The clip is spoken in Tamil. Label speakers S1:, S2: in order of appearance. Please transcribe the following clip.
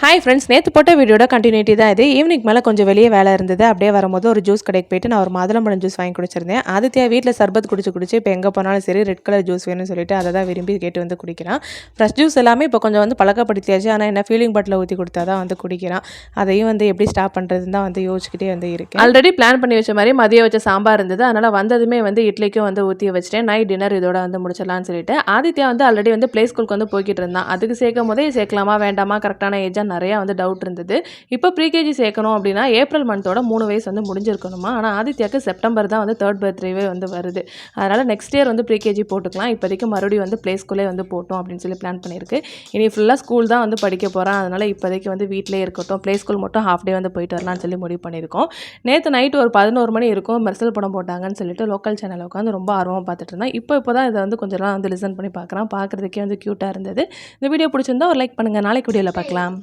S1: ஹாய் ஃப்ரெண்ட்ஸ், நேற்று போட்ட வீடியோட கண்டினியூட்டி தான் இது. ஈவினிங் மேலே கொஞ்சம் வெளியே வேலை இருந்தது. அப்படியே வரும்போது ஒரு ஜூஸ் கடைக்கு போயிட்டு நான் ஒரு மாதுளம்பழம் ஜூஸ் வாங்கி குடிச்சிருந்தேன். ஆதித்யா வீட்டில் சர்பத் குடிச்சு இப்போ எங்கே போனாலும் சரி ரெட் கலர் ஜூஸ் வேணும்னு சொல்லிட்டு அதை தான் விரும்பி கேட்டு வந்து குடிக்கிறான். ஃப்ரெஷ் ஜூஸ் எல்லாமே இப்போ கொஞ்சம் வந்து பழக்கப்படுத்தியாச்சு. ஆனால் என்ன ஃபீலிங் பாட்டில் ஊற்றி கொடுத்தா தான் வந்து குடிக்கிறான். அதையும் வந்து எப்படி ஸ்டாப் பண்ணுறதுன்னு தான் வந்து யோசிச்சுக்கிட்டே வந்து இருக்கேன். ஆல்ரெடி பிளான் பண்ணி வச்ச மாதிரி மதியம் வச்ச சாம்பார் இருந்தது. அதனால் வந்ததுமே வந்து இட்லிக்கும் வந்து ஊற்றி வச்சுட்டேன். நைட் டின்னர் இதோட வந்து முடிச்சிடலான்னு சொல்லிட்டு ஆதித்யா வந்து ஆல்ரெடி வந்து ப்ளே ஸ்கூலுக்கு வந்து போய்கிட்டு இருந்தான். அதுக்கு சேர்க்கும் போதே சேர்க்கலாமா வேண்டாமா கரெக்டான ஏஜாக நிறையா வந்து டவுட் இருந்தது. இப்போ ப்ரீகேஜி சேர்க்கணும் அப்படின்னா ஏப்ரல் மந்தோட 3 வயசு வந்து முடிஞ்சிருக்கணுமா. ஆனால் ஆதித்யாக்கு செப்டம்பர் தான் வந்து 3rd பர்த்டேவே வந்து வருது. அதனால் நெக்ஸ்ட் இயர் வந்து ப்ரீகேஜி போட்டுக்கலாம். இப்போதைக்கு மறுபடியும் வந்து ப்ளே ஸ்கூலே வந்து போட்டோம் அப்படின்னு சொல்லி பிளான் பண்ணியிருக்கு. இனி ஃபுல்லாக ஸ்கூல் தான் வந்து படிக்க போகிறான். அதனால் இப்போதைக்கு வந்து வீட்டிலே இருக்கட்டும், ப்ளே ஸ்கூல் மட்டும் ஹாஃப் டே வந்து போயிட்டு வரலாம்னு சொல்லி முடிவு பண்ணியிருக்கோம். நேற்று நைட்டு ஒரு 11 மணி இருக்கும் மெர்சல் படம் போட்டாங்கன்னு சொல்லிட்டு லோக்கல் சேனல் உட்காந்து ரொம்ப ஆர்வமாக பார்த்துட்டு இருந்தேன். இப்போ தான் இதை வந்து கொஞ்சம் வந்து லிசன் பண்ணி பார்க்குறான். பார்க்குறதுக்கே வந்து க்யூட்டாக இருந்தது. இந்த வீடியோ பிடிச்சிருந்தா ஒரு லைக் பண்ணுங்கள். நாளைக்கு வீடியோவில் பார்க்கலாம்.